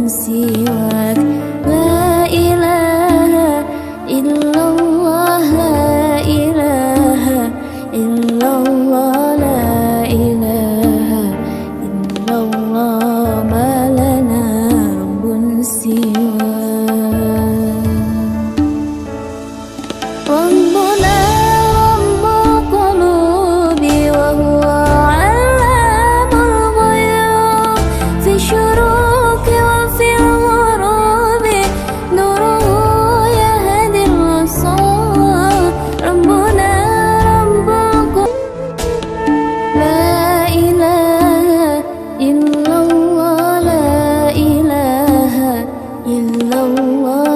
siwak. La ilaha illallah, la ilaha illallah, la ilaha illallah, ma lana rabbun siwak. Rabbuna rabbul qulubi wa huwa allamul ghuyub, fi syuruqi wa fil ghurubi nuruhu yahdil absar. Rabbuna rabbul qulubi, la ilaha illallah, la ilaha illallah,